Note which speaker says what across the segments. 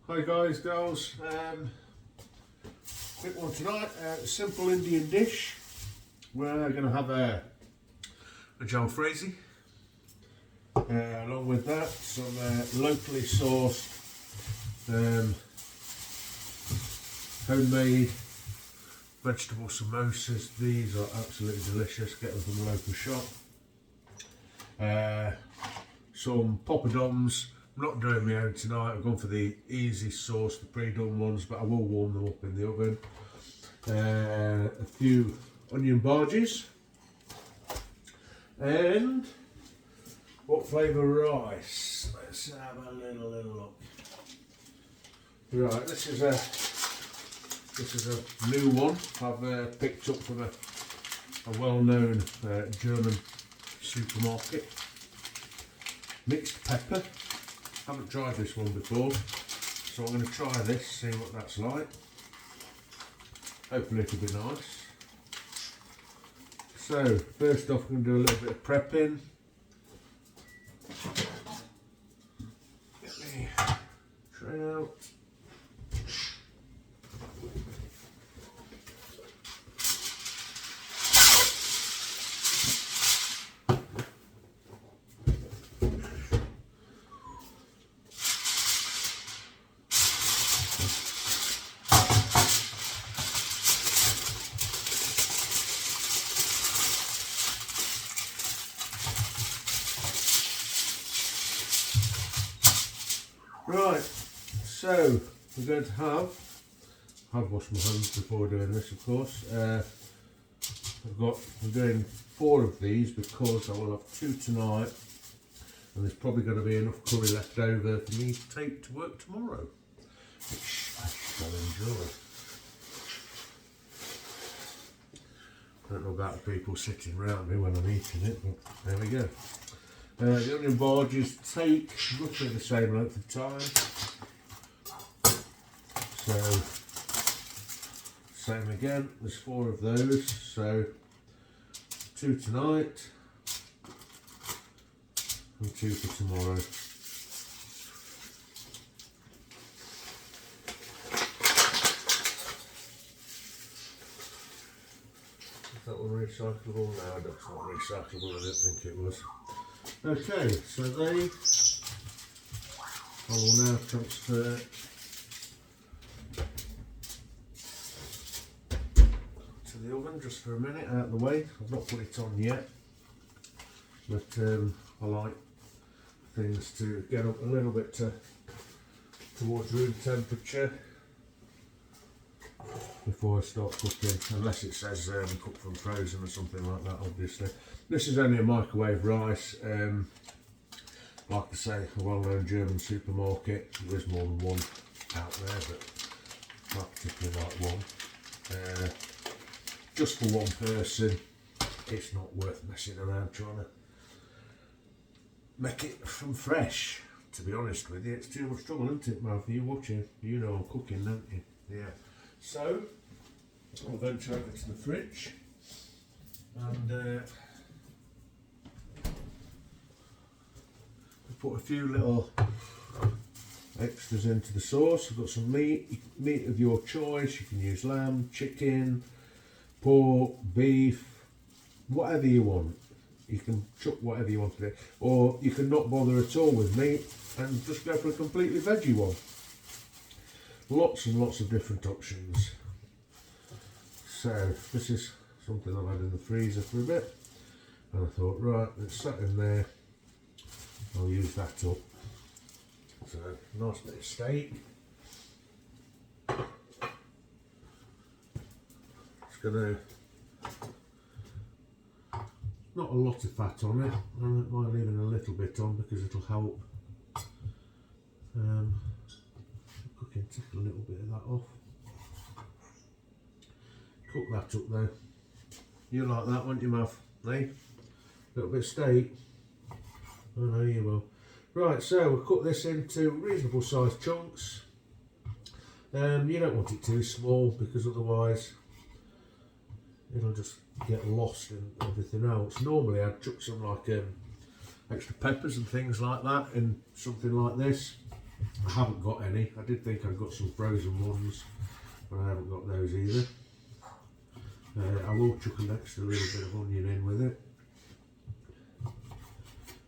Speaker 1: Hi guys, girls. Quick one tonight. Simple Indian dish. We're going to have a jalfrezi. Along with that, some locally sourced homemade vegetable samosas. These are absolutely delicious. Get them from the local shop. Some poppadoms. I'm not doing my own tonight. I've gone for the easy sauce, the pre-done ones, but I will warm them up in the oven. A few onion barges, and what flavour rice? Let's have a little look. Right, this is a new one I've picked up from a well-known German supermarket. Mixed pepper. Haven't tried this one before, so I'm going to try this, see what that's like. Hopefully it'll be nice. So first off, I'm going to do a little bit of prepping. Get me tray out. Right, so we're going to I've washed my hands before doing this, of course. I'm doing 4 of these because I will have 2 tonight, and there's probably going to be enough curry left over for me to take to work tomorrow, which I shall enjoy. I don't know about the people sitting around me when I'm eating it, but there we go. The onion barges take roughly the same length of time. So, same again, there's 4 of those, so 2 tonight and 2 for tomorrow. Is that one recyclable? No, that's not recyclable, I didn't think it was. Okay, so I will now transfer to the oven just for a minute, out of the way. I've not put it on yet, but I like things to get up a little bit towards room temperature before I start cooking, unless it says cooked from frozen or something like that, obviously. This is only a microwave rice. Like I say, a well-known German supermarket. There is more than one out there, but I particularly like one. Just for one person, it's not worth messing around trying to make it from fresh. To be honest with you, it's too much trouble, isn't it, Mal? For you watching, you know I'm cooking, don't you? Yeah. So, I'll venture over to the fridge and put a few little extras into the sauce. I've got some meat of your choice. You can use lamb, chicken, pork, beef, whatever you want. You can chuck whatever you want to do, or you can not bother at all with meat and just go for a completely veggie one. Lots and lots of different options. So this is something I've had in the freezer for a bit, and I thought, right, it's sat in there, I'll use that up. So nice bit of steak. It's gonna, not a lot of fat on it. I don't mind leaving a little bit on because it'll help cooking, take a little bit of that off. Cook that up though. You like that, won't you, Mav? Eh? A little bit of steak. I know you will. Right, so we'll cut this into reasonable sized chunks. You don't want it too small because otherwise it'll just get lost in everything else. Normally I'd chuck some like extra peppers and things like that in something like this. I haven't got any. I did think I've got some frozen ones, but I haven't got those either. I will chuck an extra little bit of onion in with it.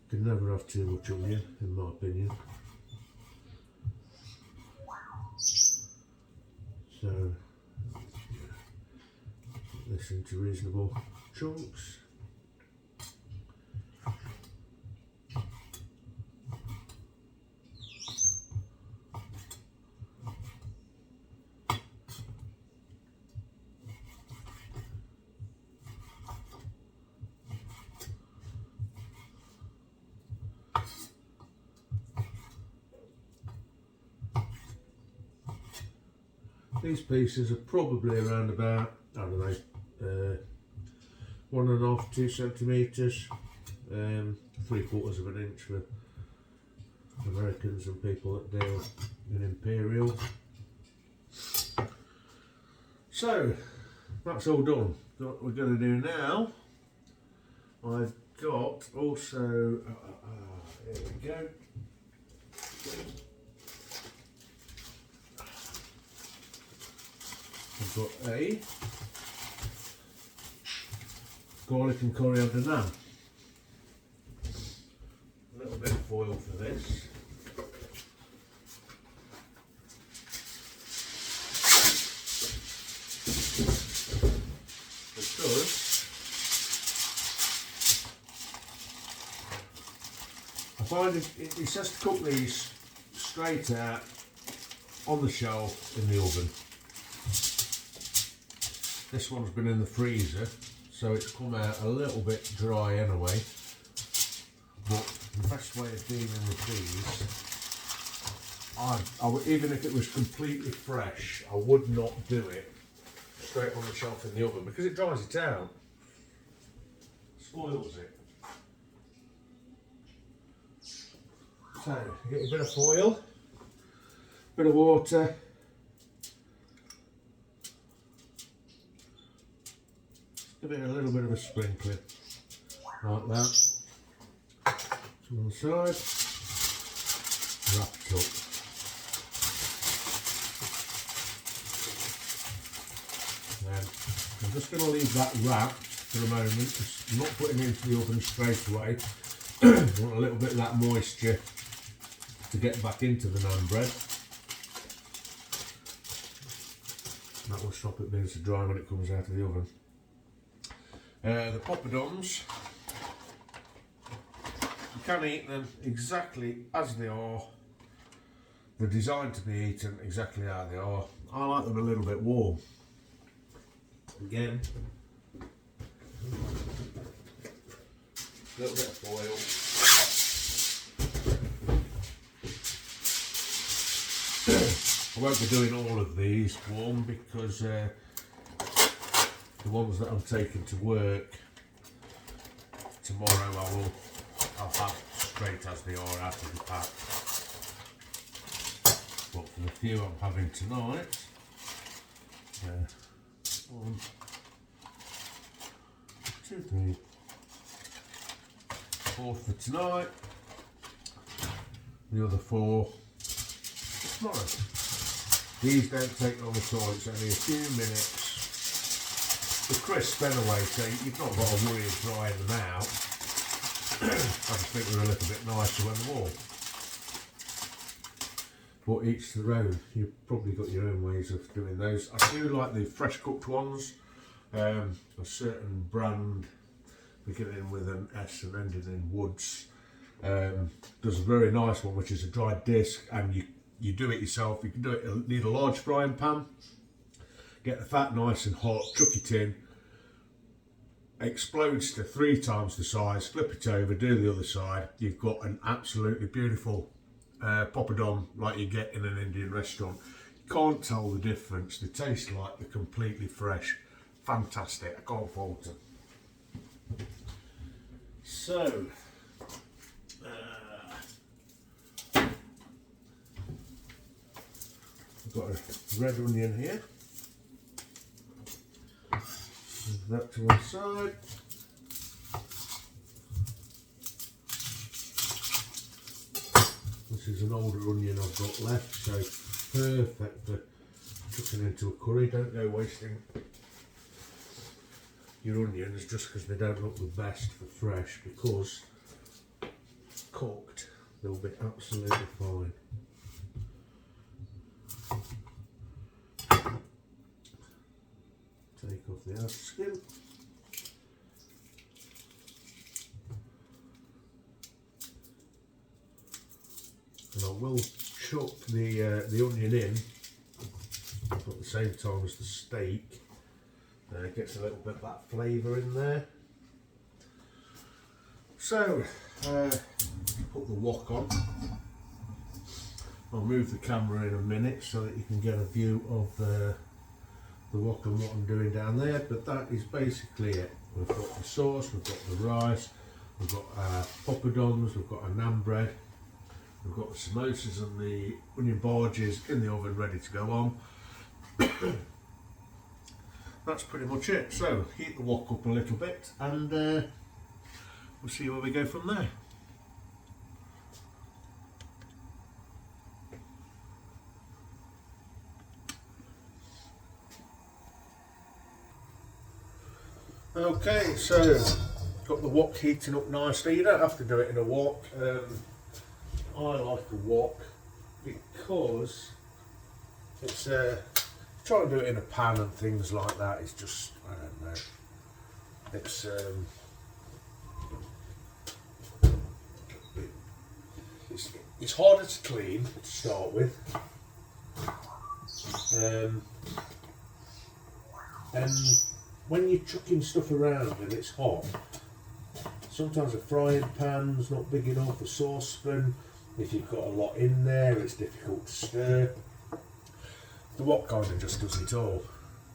Speaker 1: Can never have too much onion, in my opinion. So, put this into reasonable chunks. These pieces are probably around about, I don't know, 1.5 to 2 centimetres, 3/4 of an inch for Americans and people that deal in imperial. So that's all done. What we're going to do now, I've got also, here we go. I've got a garlic and coriander naan. A little bit of foil for this. Because I find it says to cook these straight out on the shelf in the oven. This one's been in the freezer, so it's come out a little bit dry anyway. But the best way of dealing with these, even if it was completely fresh, I would not do it straight on the shelf in the oven because it dries it out, spoils it. So you get a bit of foil, bit of water. Give it a little bit of a sprinkling, like that. To one side, wrap it up. Then I'm just going to leave that wrapped for a moment, just not putting it into the oven straight away. I want a little bit of that moisture to get back into the naan bread. That will stop it being so dry when it comes out of the oven. The poppadoms, you can eat them exactly as they are. They're designed to be eaten exactly how they are. I like them a little bit warm. Again, a little bit of foil. I won't be doing all of these warm because the ones that I'm taking to work tomorrow I'll have straight as they are out of the pack. But for the few I'm having tonight, 1, 2, 3, 4 for tonight, the other 4 tomorrow. These don't take long at all, it's only a few minutes. The crisp anyway, so you've not got to worry of drying them out. I just think they're a little bit nicer when they're warm. But each to their own. You've probably got your own ways of doing those. I do like the fresh cooked ones. A certain brand beginning with an S and ending in Woods does a very nice one, which is a dry disc, and you do it yourself. You can do it. Need a large frying pan. Get the fat nice and hot, chuck it in, explodes to 3 times the size, flip it over, do the other side. You've got an absolutely beautiful poppadom like you get in an Indian restaurant. You can't tell the difference. They taste like they're completely fresh. Fantastic, I can't fault them. So, I've got a red onion here. Move that to one side. This is There's an older onion I've got left, so perfect for chucking into a curry. Don't go wasting your onions just because they don't look the best for fresh, because cooked they'll be absolutely fine. Take off the outer skin. And I will chuck the onion in at the same time as the steak. It gets a little bit of that flavour in there. So, put the wok on. I'll move the camera in a minute so that you can get a view of the wok and what I'm doing down there. But that is basically it. We've got the sauce, we've got the rice, we've got our poppadoms, we've got our naan bread. We've got the samosas and the onion bhajias in the oven ready to go on. That's pretty much it. So heat the wok up a little bit and we'll see where we go from there. Okay, so got the wok heating up nicely. You don't have to do it in a wok. I like a wok because it's try and do it in a pan and things like that. It's just, I don't know. It's harder to clean to start with, and when you're chucking stuff around and it's hot, sometimes a frying pan's not big enough, a saucepan. If you've got a lot in there, it's difficult to stir. The wok kind of just does it all,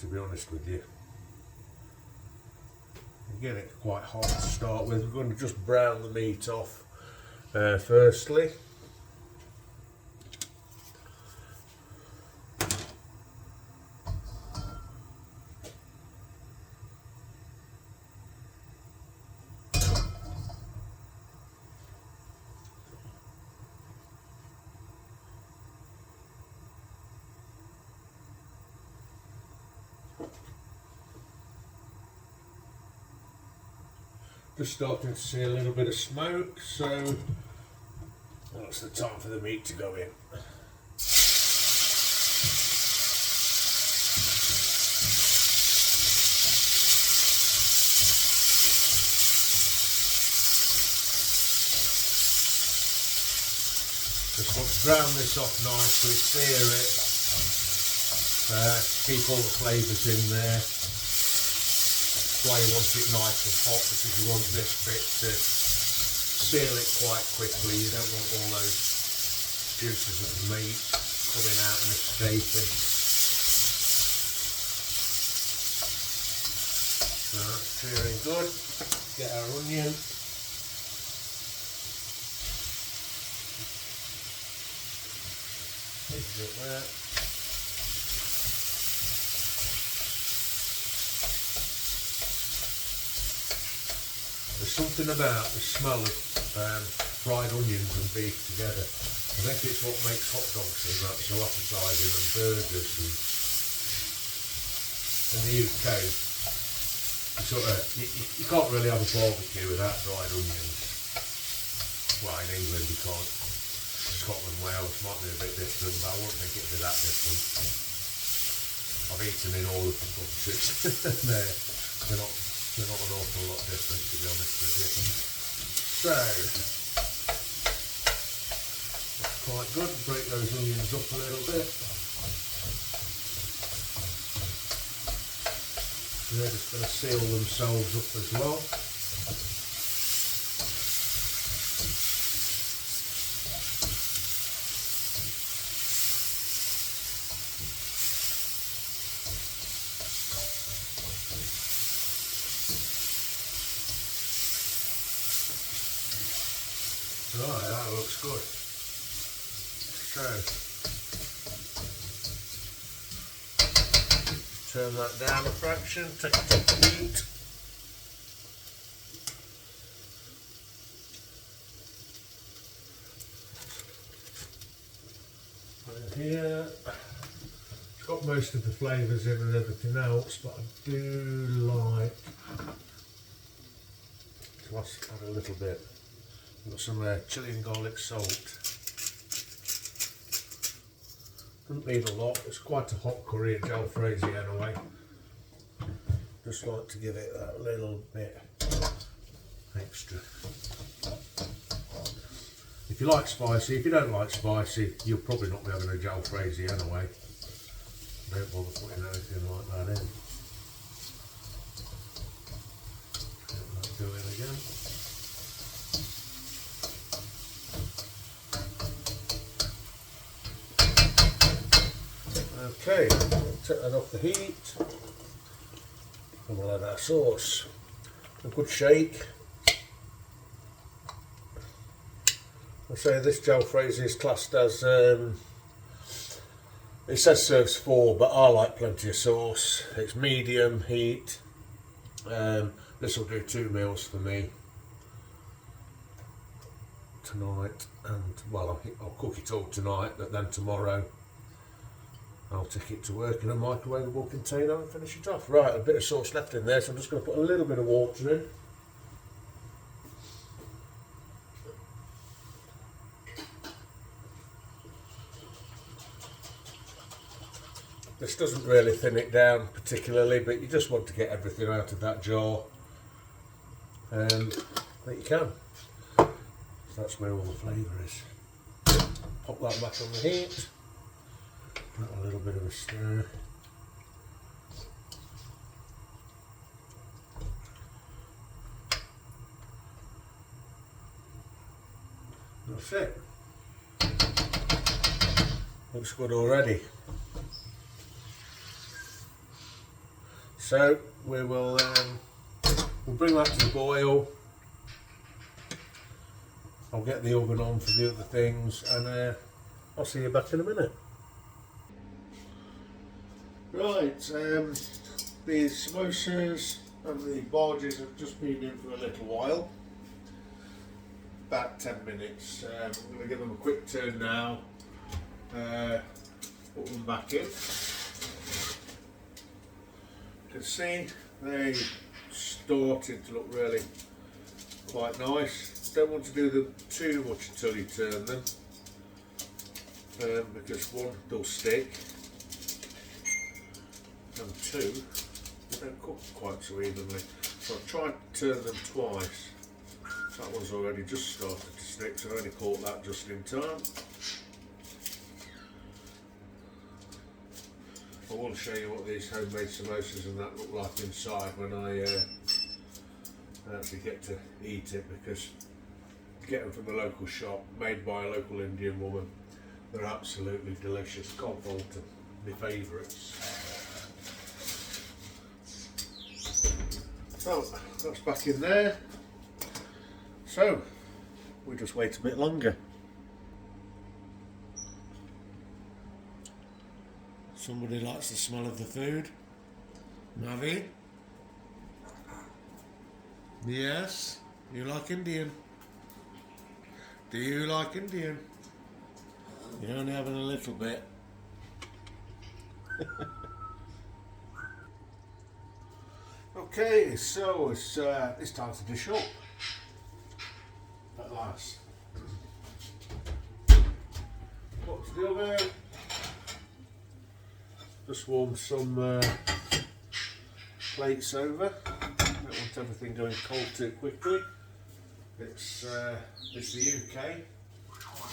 Speaker 1: to be honest with you. You get it quite hot to start with. We're going to just brown the meat off firstly. Just starting to see a little bit of smoke, so that's the time for the meat to go in. Just want to brown this off nicely, sear it, keep all the flavours in there. That's why you want it nice and hot, because you want this bit to seal it quite quickly. You don't want all those juices of the meat coming out and escaping. So that's searing good. Get our onion. Mix it there. There's something about the smell of fried onions and beef together. I think it's what makes hot dogs and that so appetising, and burgers. And in the UK, you can't really have a barbecue without fried onions. Well, in England you can't. Scotland, Wales might be a bit different, but I wouldn't think it'd be that different. I've eaten in all of the countries. They're not an awful lot different, to be honest with you. So, that's quite good. Break those onions up a little bit. They're just going to seal themselves up as well. Right, that looks good. So, turn that down a fraction, take it off the heat. Here, it's got most of the flavours in and everything else, but I do like to add a little bit. I've got some chilli and garlic salt. Doesn't need a lot, it's quite a hot curry at jalfrezi anyway. Just like to give it that little bit extra. If you like spicy, if you don't like spicy, you'll probably not be having a jalfrezi anyway. Don't bother putting anything like that in. Let that go in again. Okay, take that off the heat. And we'll add our sauce. A good shake. I say this jalfrezi is classed as, it says serves 4, but I like plenty of sauce. It's medium heat. This will do 2 meals for me tonight, and well, I'll cook it all tonight, but then tomorrow I'll take it to work in a microwavable container and finish it off. Right, a bit of sauce left in there, so I'm just going to put a little bit of water in. This doesn't really thin it down particularly, but you just want to get everything out of that jar that you can. So that's where all the flavour is. Pop that back on the heat. Give it a little bit of a stir. That's it. Looks good already. So we will we'll bring that to the boil. I'll get the oven on for the other things, and I'll see you back in a minute. Right, the samosas and the barges have just been in for a little while, about 10 minutes. I'm going to give them a quick turn now, put them back in. You can see they started to look really quite nice. Don't want to do them too much until you turn them, because 1, they'll stick, and 2, they don't cook quite so evenly. So I've tried to turn them twice. That one's already just started to stick, so I only caught that just in time. I will show you what these homemade samosas and that look like inside when I actually get to eat it, because get them from a local shop, made by a local Indian woman. They're absolutely delicious. Can't fault them. My favourites. So that's back in there. So we just wait a bit longer. Somebody likes the smell of the food. Mavi? Yes? You like Indian? Do you like Indian? You're only having a little bit. Okay, so it's time to dish up. At last. Put to the oven. Just warm some plates over. Don't want everything going cold too quickly. It's the UK.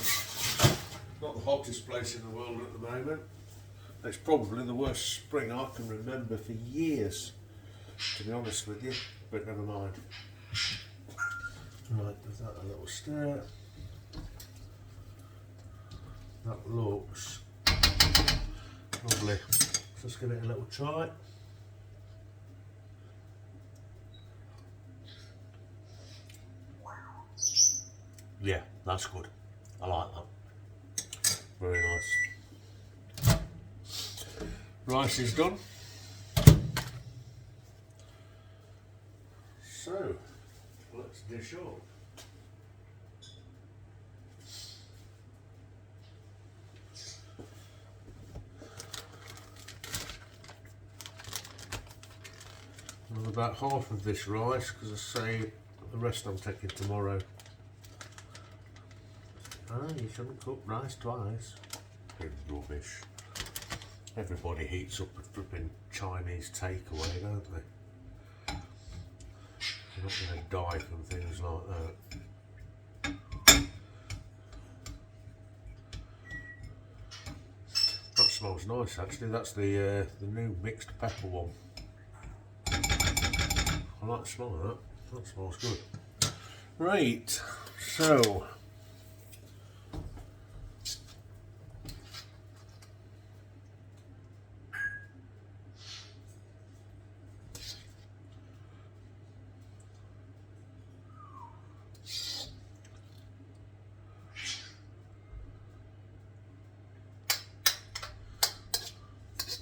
Speaker 1: It's not the hottest place in the world at the moment. It's probably the worst spring I can remember for years, to be honest with you, but never mind. Right, give that a little stir. That looks lovely. Just give it a little try. Yeah, that's good. I like that. Very nice. Rice is done. So, let's dish up. And about half of this rice, because I say the rest I'm taking tomorrow. You shouldn't cook rice twice. It's rubbish. Everybody heats up a flipping Chinese takeaway, don't they? You're not going to die from things like that. That smells nice actually. That's the new mixed pepper one. I like the smell of that. That smells good. Right, so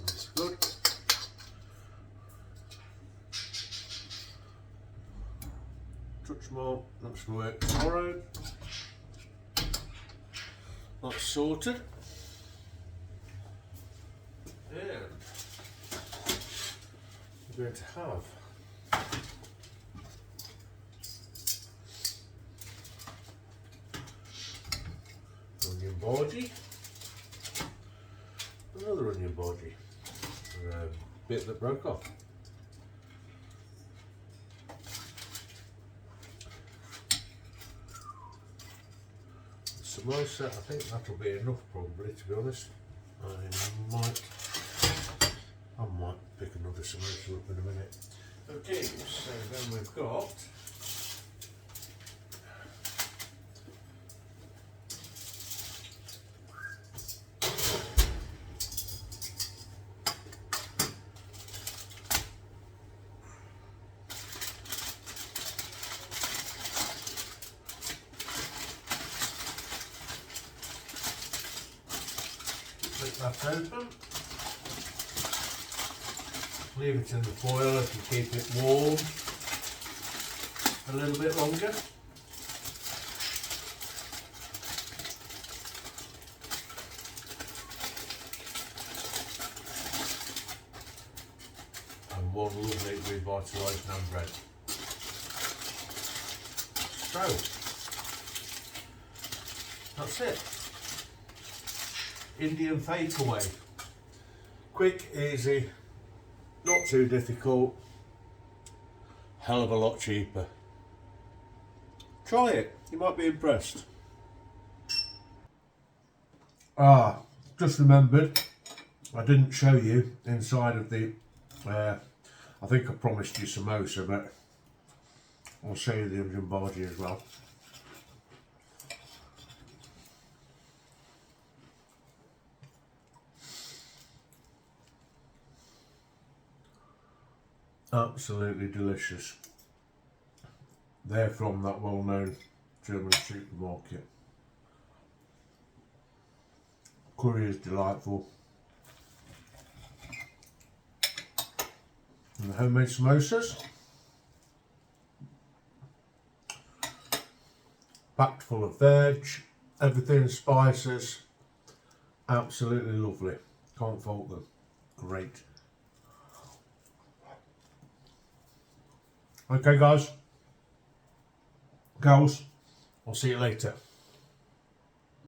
Speaker 1: that's good. Touch more, that's for work tomorrow. That's sorted. And we're going to have onion bhaji, another onion bhaji, a bit that broke off. Samosa, I think that'll be enough probably, to be honest. I might pick another samosa up in a minute. Okay, so then we've got that open, leave it in the foil to keep it warm a little bit longer. And one lovely revitalised naan bread. So, that's it. Indian takeaway. Quick, easy, not too difficult, hell of a lot cheaper. Try it, you might be impressed. Just remembered, I didn't show you inside of the, I think I promised you samosa, but I'll show you the onion bhaji as well. Absolutely delicious. They're from that well-known German supermarket. Curry is delightful. And the homemade samosas, packed full of veg, everything, spices, absolutely lovely. Can't fault them. Great. Okay guys, girls, I'll see you later.